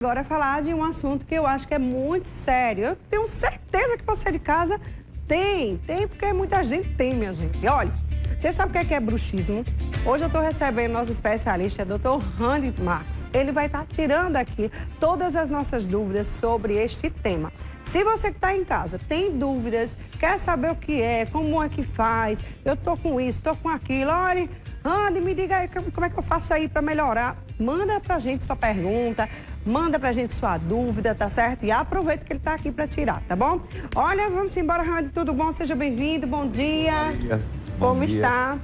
Agora falar de um assunto que eu acho que é muito sério. Eu tenho certeza que você de casa tem porque muita gente tem, minha gente. E olha, você sabe o que é bruxismo? Hoje eu estou recebendo nosso especialista, Dr. Randy Marques. Ele vai estar tirando aqui todas as nossas dúvidas sobre este tema. Se você que está em casa tem dúvidas, quer saber o que é, como é que faz, eu estou com isso, estou com aquilo, olha, Randy, me diga aí como é que eu faço aí para melhorar. Manda pra gente sua pergunta, manda pra gente sua dúvida, tá certo? E aproveita que ele tá aqui pra tirar, tá bom? Olha, vamos embora, Randy, tudo bom? Seja bem-vindo, bom dia. Como está?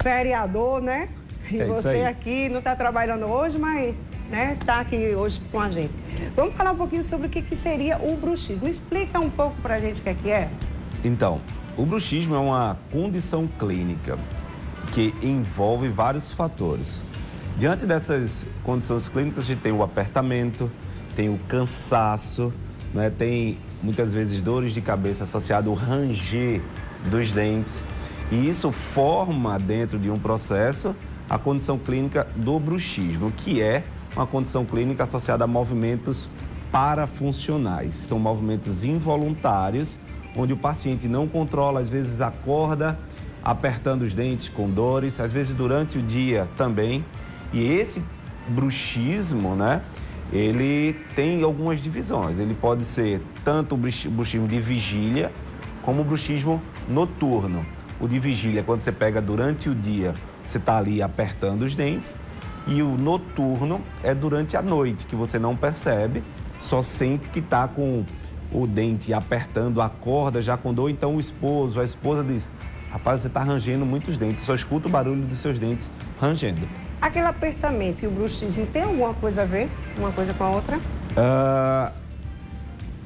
Feriador, né? E você aqui não tá trabalhando hoje, mas né, tá aqui hoje com a gente. Vamos falar um pouquinho sobre o que seria o bruxismo. Explica um pouco pra gente o que é. Então, o bruxismo é uma condição clínica que envolve vários fatores. Diante dessas condições clínicas, a gente tem o apertamento, tem o cansaço, né? Tem muitas vezes dores de cabeça associado ao ranger dos dentes. E isso forma dentro de um processo a condição clínica do bruxismo, que é uma condição clínica associada a movimentos parafuncionais. São movimentos involuntários, onde o paciente não controla, às vezes acorda apertando os dentes com dores, às vezes durante o dia também. E esse bruxismo, né, ele tem algumas divisões. Ele pode ser tanto o bruxismo de vigília, como o bruxismo noturno. O de vigília, quando você pega durante o dia, você está ali apertando os dentes. E o noturno é durante a noite, que você não percebe, só sente que está com o dente apertando a corda, já com dor. Então o esposo, a esposa diz, rapaz, você está rangendo muitos dentes, só escuta o barulho dos seus dentes rangendo. Aquele apertamento e o bruxismo tem alguma coisa a ver, uma coisa com a outra?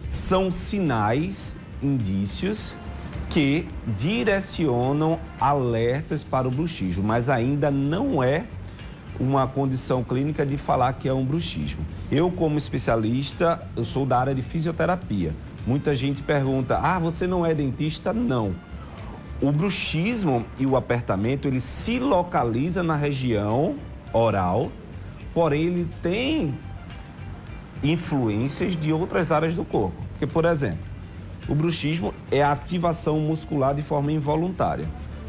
São sinais, indícios que direcionam alertas para o bruxismo, mas ainda não é uma condição clínica de falar que é um bruxismo. Eu, como especialista, eu sou da área de fisioterapia. Muita gente pergunta, você não é dentista? Não. O bruxismo e o apertamento, ele se localiza na região oral, porém ele tem influências de outras áreas do corpo. Porque, por exemplo, o bruxismo é a ativação muscular de forma involuntária.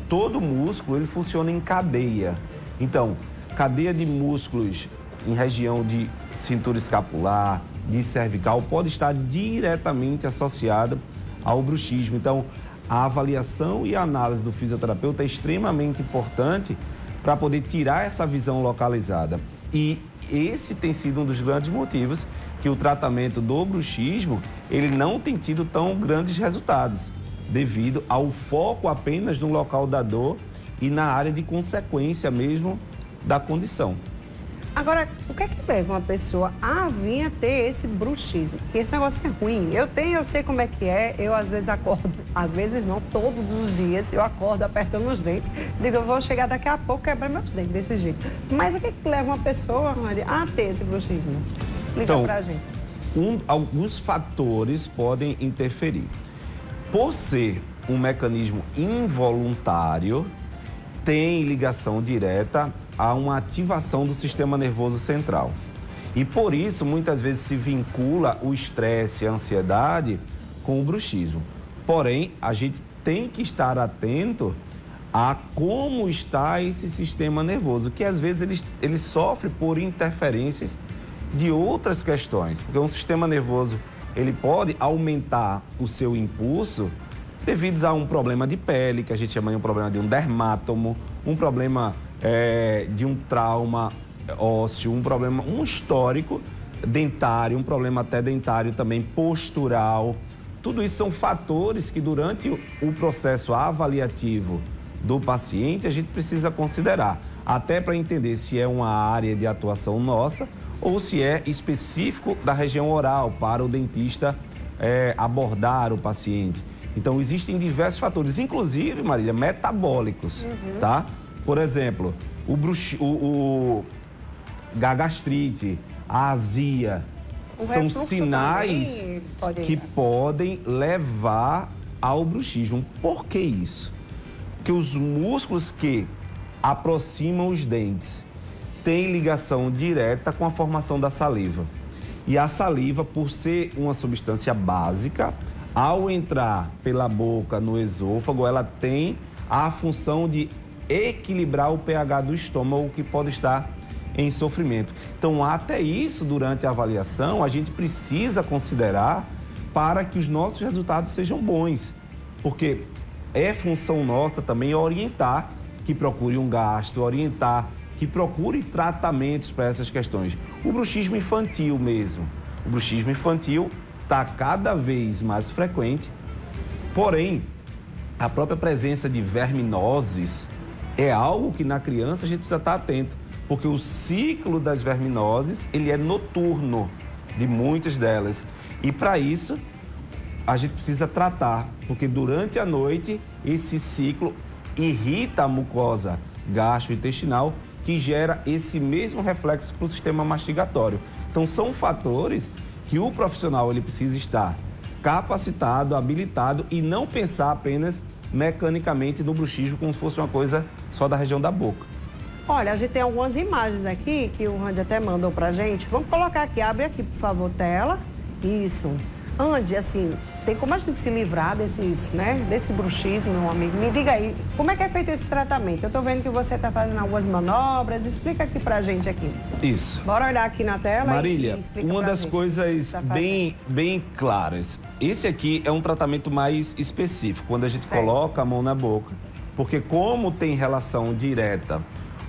Todo músculo, ele funciona em cadeia. Então, cadeia de músculos em região de cintura escapular, de cervical, pode estar diretamente associada ao bruxismo. Então, a avaliação e a análise do fisioterapeuta é extremamente importante para poder tirar essa visão localizada. E esse tem sido um dos grandes motivos que o tratamento do bruxismo, ele não tem tido tão grandes resultados, devido ao foco apenas no local da dor e na área de consequência mesmo da condição. Agora, o que é que leva uma pessoa a vir a ter esse bruxismo? Porque esse negócio é ruim. Eu sei como é que é. Eu, às vezes, acordo, às vezes não, todos os dias, eu acordo apertando os dentes. Digo, eu vou chegar daqui a pouco e quebrar meus dentes desse jeito. Mas o que é que leva uma pessoa a ter esse bruxismo? Explica pra gente. Alguns fatores podem interferir. Por ser um mecanismo involuntário, tem ligação direta a uma ativação do sistema nervoso central. E por isso, muitas vezes se vincula o estresse e a ansiedade com o bruxismo. Porém, a gente tem que estar atento a como está esse sistema nervoso, que às vezes ele sofre por interferências de outras questões. Porque um sistema nervoso, ele pode aumentar o seu impulso devido a um problema de pele, que a gente chama de um problema de um dermátomo, um problema de um trauma ósseo, um histórico dentário, um problema até dentário também postural. Tudo isso são fatores que durante o processo avaliativo do paciente a gente precisa considerar, até para entender se é uma área de atuação nossa ou se é específico da região oral para o dentista abordar o paciente. Então, existem diversos fatores, inclusive, Marília, metabólicos, tá? Por exemplo, a gastrite, a azia, são sinais que podem levar ao bruxismo. Por que isso? Porque os músculos que aproximam os dentes têm ligação direta com a formação da saliva. E a saliva, por ser uma substância básica, ao entrar pela boca no esôfago, ela tem a função de equilibrar o pH do estômago, que pode estar em sofrimento. Então, até isso, durante a avaliação, a gente precisa considerar para que os nossos resultados sejam bons. Porque é função nossa também orientar que procure um gastro, orientar que procure tratamentos para essas questões. O bruxismo infantil mesmo. O bruxismo infantil está cada vez mais frequente, porém, a própria presença de verminoses é algo que na criança a gente precisa estar atento, porque o ciclo das verminoses, ele é noturno, de muitas delas. E para isso, a gente precisa tratar, porque durante a noite, esse ciclo irrita a mucosa gastrointestinal, que gera esse mesmo reflexo para o sistema mastigatório. Então, são fatores que o profissional ele precisa estar capacitado, habilitado e não pensar apenas mecanicamente no bruxismo como se fosse uma coisa só da região da boca. Olha, a gente tem algumas imagens aqui que o Randy até mandou pra gente. Vamos colocar aqui, abre aqui, por favor, tela. Isso. Andy, assim, tem como a gente se livrar desse bruxismo, meu amigo? Me diga aí, como é que é feito esse tratamento? Eu tô vendo que você tá fazendo algumas manobras, explica aqui pra gente aqui. Isso. Bora olhar aqui na tela. Marília, e explica uma pra das gente coisas tá bem claras. Esse aqui é um tratamento mais específico, quando a gente Certo. coloca a mão na boca, porque como tem relação direta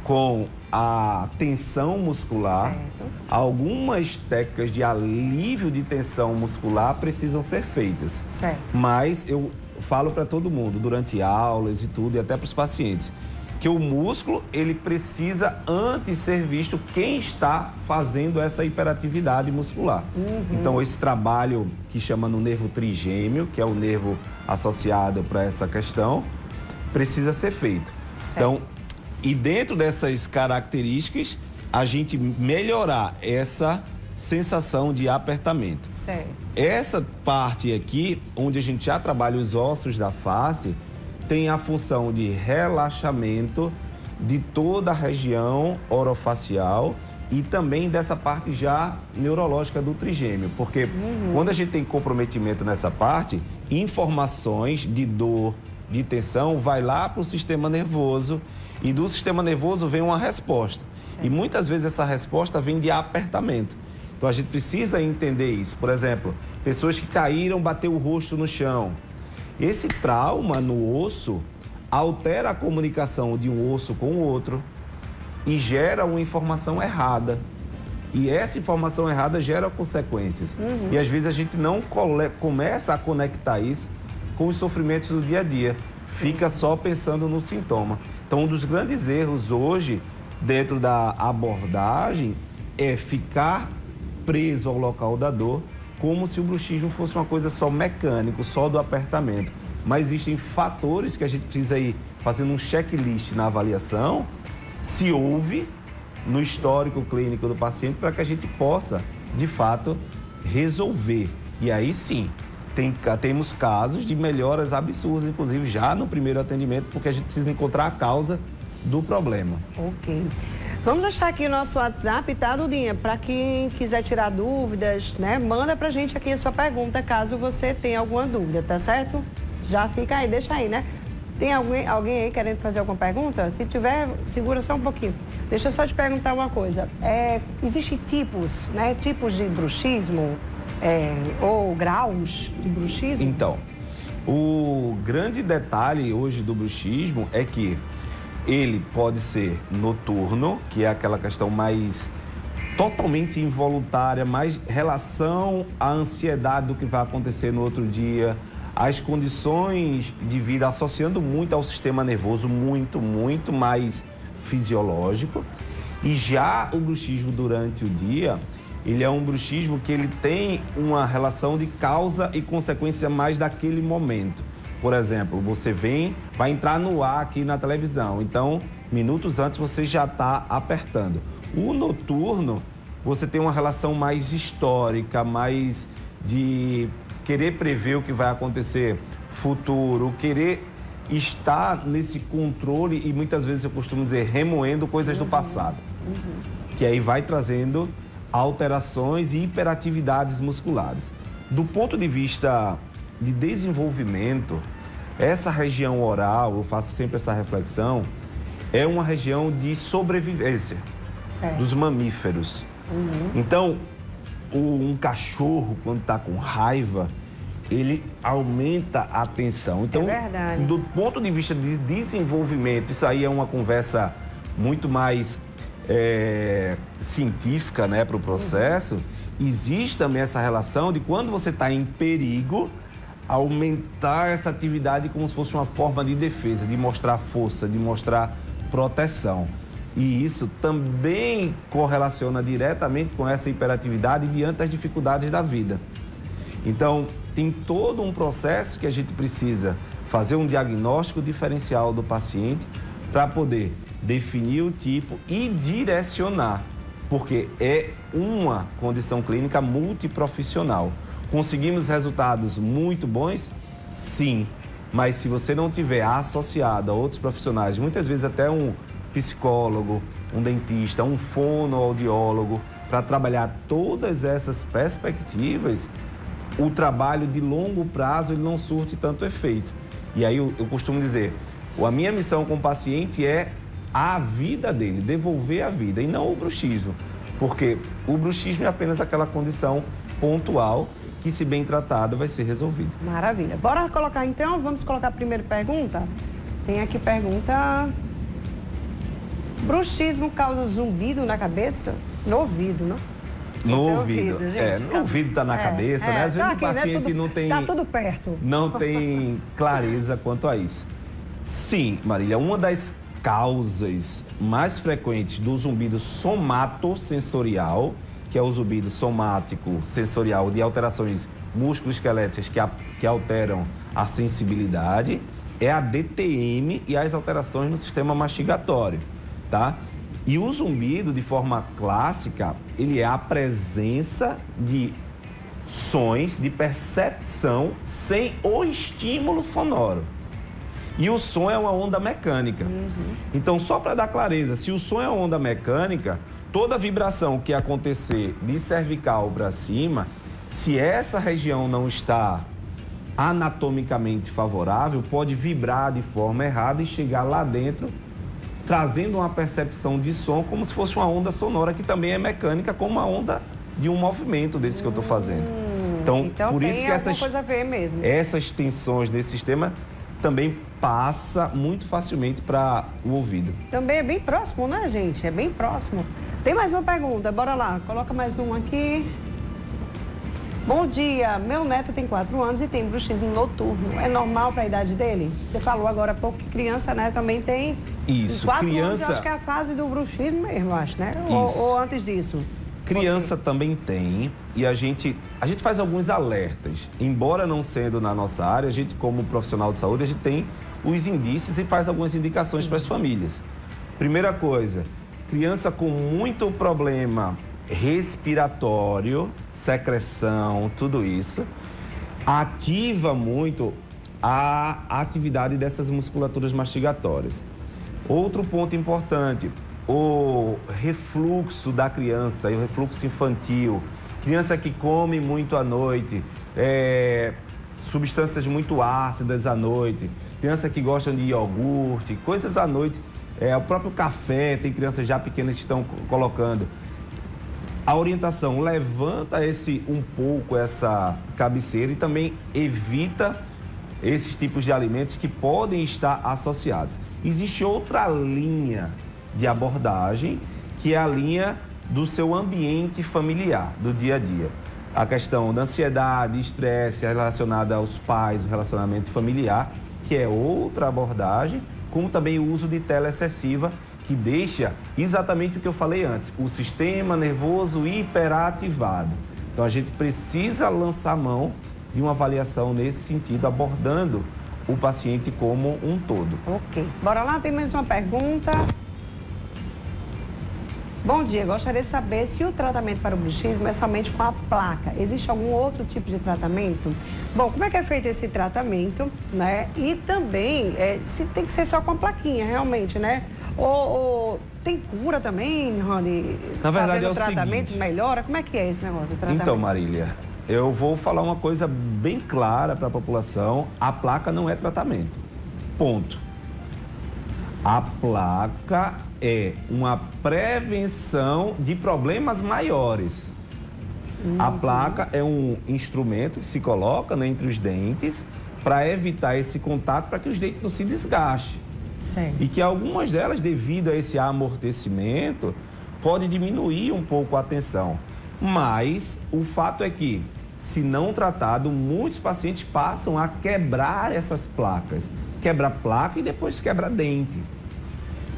com a tensão muscular, Certo. algumas técnicas de alívio de tensão muscular precisam ser feitas. Certo. Mas eu falo para todo mundo, durante aulas e tudo, e até para os pacientes, que o músculo, ele precisa antes ser visto quem está fazendo essa hiperatividade muscular. Então, esse trabalho que chama no nervo trigêmeo, que é o nervo associado para essa questão, precisa ser feito. Certo. Então, e dentro dessas características, a gente melhorar essa sensação de apertamento. Certo. Essa parte aqui, onde a gente já trabalha os ossos da face, tem a função de relaxamento de toda a região orofacial e também dessa parte já neurológica do trigêmeo. Porque quando a gente tem comprometimento nessa parte, informações de dor, de tensão, vai lá para o sistema nervoso e do sistema nervoso vem uma resposta. E muitas vezes essa resposta vem de apertamento. Então a gente precisa entender isso. Por exemplo, pessoas que caíram, bateu o rosto no chão. Esse trauma no osso altera a comunicação de um osso com o outro e gera uma informação errada. E essa informação errada gera consequências. E às vezes a gente não começa a conectar isso com os sofrimentos do dia a dia. Fica só pensando no sintoma. Então, um dos grandes erros hoje, dentro da abordagem, é ficar preso ao local da dor, como se o bruxismo fosse uma coisa só mecânica, só do apertamento. Mas existem fatores que a gente precisa ir fazendo um checklist na avaliação, se houve no histórico clínico do paciente, para que a gente possa, de fato, resolver. E aí sim, temos casos de melhoras absurdas, inclusive já no primeiro atendimento, porque a gente precisa encontrar a causa do problema. Ok. Vamos deixar aqui o nosso WhatsApp, tá, Dudinha? Para quem quiser tirar dúvidas, né? Manda pra gente aqui a sua pergunta, caso você tenha alguma dúvida, tá certo? Já fica aí, deixa aí, né? Tem alguém aí querendo fazer alguma pergunta? Se tiver, segura só um pouquinho. Deixa eu só te perguntar uma coisa. Existem tipos, né? Tipos de bruxismo ou graus de bruxismo? Então, o grande detalhe hoje do bruxismo é que ele pode ser noturno, que é aquela questão mais totalmente involuntária, mais relação à ansiedade do que vai acontecer no outro dia, as condições de vida associando muito ao sistema nervoso, muito mais fisiológico. E já o bruxismo durante o dia, ele é um bruxismo que ele tem uma relação de causa e consequência mais daquele momento. Por exemplo, você vai entrar no ar aqui na televisão, então, minutos antes você já está apertando. O noturno, você tem uma relação mais histórica, mais de querer prever o que vai acontecer futuro, querer estar nesse controle e muitas vezes eu costumo dizer remoendo coisas do passado. Que aí vai trazendo alterações e hiperatividades musculares. Do ponto de vista de desenvolvimento, essa região oral, eu faço sempre essa reflexão, é uma região de sobrevivência dos mamíferos. Então, um cachorro, quando está com raiva, ele aumenta a tensão. Então, do ponto de vista de desenvolvimento, isso aí é uma conversa muito mais científica, né, para o processo. Existe também essa relação de quando você está em perigo, aumentar essa atividade como se fosse uma forma de defesa, de mostrar força, de mostrar proteção. E isso também correlaciona diretamente com essa hiperatividade diante das dificuldades da vida. Então, tem todo um processo que a gente precisa fazer um diagnóstico diferencial do paciente para poder definir o tipo e direcionar, porque é uma condição clínica multiprofissional. Conseguimos resultados muito bons? Sim, mas se você não tiver associado a outros profissionais, muitas vezes até um psicólogo, um dentista, um fonoaudiólogo, para trabalhar todas essas perspectivas, o trabalho de longo prazo ele não surte tanto efeito. E aí eu costumo dizer, a minha missão com o paciente é a vida dele, devolver a vida, e não o bruxismo. Porque o bruxismo é apenas aquela condição pontual que, se bem tratada, vai ser resolvida. Maravilha. Bora colocar então, vamos colocar a primeira pergunta? Tem aqui pergunta... Bruxismo causa zumbido na cabeça? No ouvido, não? No ouvido, no ouvido tá na cabeça, né? Às vezes aqui, o paciente não tem... Tá tudo perto. Não tem clareza quanto a isso. Sim, Marília, uma das causas mais frequentes do zumbido somatosensorial, que é o zumbido somático sensorial de alterações músculo-esqueléticas que alteram a sensibilidade, é a DTM e as alterações no sistema mastigatório, tá? E o zumbido, de forma clássica, ele é a presença de sons, de percepção sem o estímulo sonoro. E o som é uma onda mecânica. Então, só para dar clareza, se o som é uma onda mecânica, toda vibração que acontecer de cervical para cima, se essa região não está anatomicamente favorável, pode vibrar de forma errada e chegar lá dentro, trazendo uma percepção de som como se fosse uma onda sonora, que também é mecânica, como uma onda de um movimento desse que eu estou fazendo. Então por isso que essas tensões desse sistema também passa muito facilmente para o ouvido. Também é bem próximo, né, gente? É bem próximo. Tem mais uma pergunta, bora lá. Coloca mais uma aqui. Bom dia, meu neto tem 4 anos e tem bruxismo noturno. É normal para a idade dele? Você falou agora há pouco que criança, né, também tem... Isso, 4 anos eu acho que é a fase do bruxismo mesmo, eu acho, né? Ou antes disso? Criança também tem, e a gente faz alguns alertas. Embora não sendo na nossa área, a gente, como profissional de saúde, a gente tem os indícios e faz algumas indicações para as famílias. Primeira coisa, criança com muito problema respiratório, secreção, tudo isso, ativa muito a atividade dessas musculaturas mastigatórias. Outro ponto importante, o refluxo da criança, o refluxo infantil, criança que come muito à noite, substâncias muito ácidas à noite, criança que gosta de iogurte, coisas à noite, o próprio café, tem crianças já pequenas que estão colocando. A orientação levanta um pouco essa cabeceira e também evita esses tipos de alimentos que podem estar associados. Existe outra linha de abordagem, que é a linha do seu ambiente familiar, do dia a dia. A questão da ansiedade, estresse relacionada aos pais, o relacionamento familiar, que é outra abordagem, como também o uso de tela excessiva, que deixa exatamente o que eu falei antes, o sistema nervoso hiperativado. Então a gente precisa lançar mão de uma avaliação nesse sentido, abordando o paciente como um todo. Ok. Bora lá, tem mais uma pergunta. Bom dia, gostaria de saber se o tratamento para o bruxismo é somente com a placa. Existe algum outro tipo de tratamento? Bom, como é que é feito esse tratamento, né? E também, se tem que ser só com a plaquinha, realmente, né? Ou tem cura também, Rony? Na verdade, fazendo é o tratamento, seguinte. melhora? Como é que é esse negócio de tratamento? Então, Marília, eu vou falar uma coisa bem clara para a população. A placa não é tratamento. Ponto. A placa é uma prevenção de problemas maiores. A placa é um instrumento que se coloca, né, entre os dentes para evitar esse contato, para que os dentes não se desgastem. Certo. E que algumas delas, devido a esse amortecimento, pode diminuir um pouco a tensão. Mas o fato é que, se não tratado, muitos pacientes passam a quebrar essas placas. Quebra placa e depois quebra dente.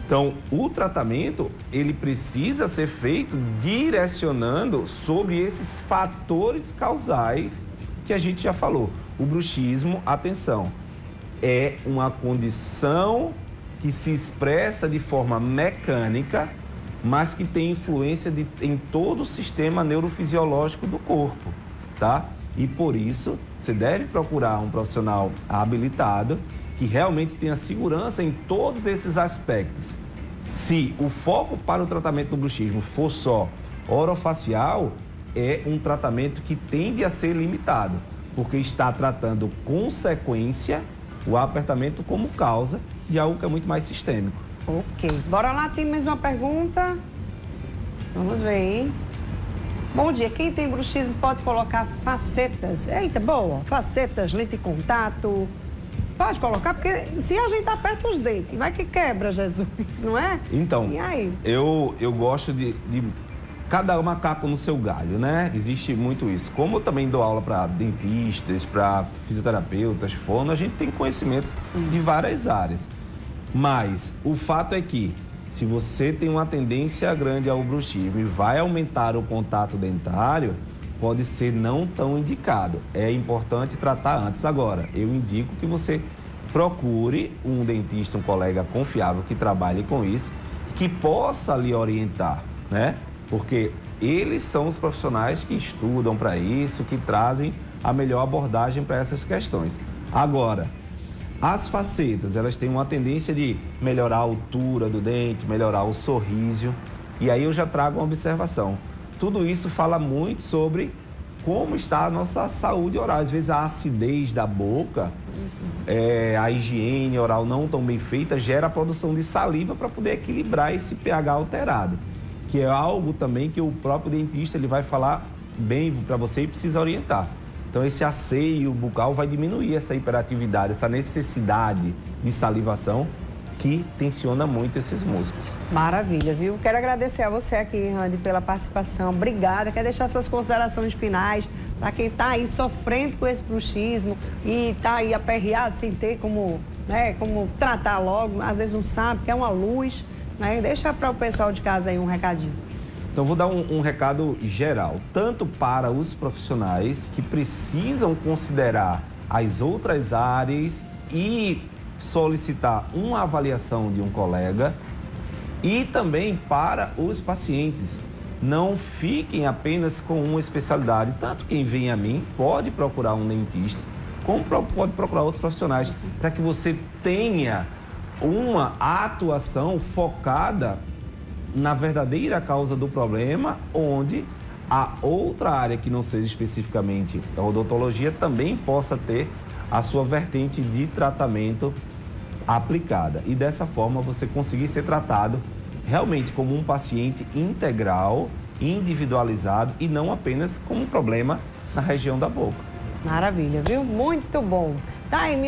Então, o tratamento, ele precisa ser feito direcionando sobre esses fatores causais que a gente já falou. O bruxismo, atenção, é uma condição que se expressa de forma mecânica, mas que tem influência em todo o sistema neurofisiológico do corpo, tá? E por isso, você deve procurar um profissional habilitado que realmente tenha segurança em todos esses aspectos. Se o foco para o tratamento do bruxismo for só orofacial, é um tratamento que tende a ser limitado, porque está tratando consequência, o apertamento como causa de algo que é muito mais sistêmico. Ok. Bora lá, tem mais uma pergunta? Vamos ver, hein? Bom dia. Quem tem bruxismo pode colocar facetas. Eita, boa. Facetas, lente de contato. Pode colocar, porque se a gente aperta os dentes, vai que quebra, Jesus, não é? Então, e aí? Eu gosto de cada macaco no seu galho, né? Existe muito isso. Como eu também dou aula para dentistas, para fisioterapeutas, fono, a gente tem conhecimentos de várias áreas. Mas o fato é que, se você tem uma tendência grande ao bruxismo e vai aumentar o contato dentário, pode ser não tão indicado. É importante tratar antes. Agora, eu indico que você procure um dentista, um colega confiável que trabalhe com isso, que possa lhe orientar, né? Porque eles são os profissionais que estudam para isso, que trazem a melhor abordagem para essas questões. Agora, as facetas, elas têm uma tendência de melhorar a altura do dente, melhorar o sorriso. E aí eu já trago uma observação. Tudo isso fala muito sobre como está a nossa saúde oral. Às vezes a acidez da boca, a higiene oral não tão bem feita, gera a produção de saliva para poder equilibrar esse pH alterado, que é algo também que o próprio dentista ele vai falar bem para você e precisa orientar. Então esse asseio bucal vai diminuir essa hiperatividade, essa necessidade de salivação que tensiona muito esses músculos. Maravilha, viu? Quero agradecer a você aqui, Randy, pela participação. Obrigada. Quero deixar suas considerações finais para quem está aí sofrendo com esse bruxismo e está aí aperreado sem ter como tratar logo, às vezes não sabe, quer uma luz, né? Deixa para o pessoal de casa aí um recadinho. Então vou dar um recado geral, tanto para os profissionais que precisam considerar as outras áreas e solicitar uma avaliação de um colega, e também para os pacientes. Não fiquem apenas com uma especialidade. Tanto quem vem a mim pode procurar um dentista, como pode procurar outros profissionais, para que você tenha uma atuação focada na verdadeira causa do problema, onde a outra área que não seja especificamente a odontologia também possa ter a sua vertente de tratamento aplicada. E dessa forma você conseguir ser tratado realmente como um paciente integral, individualizado e não apenas como um problema na região da boca. Maravilha, viu? Muito bom. Tá aí,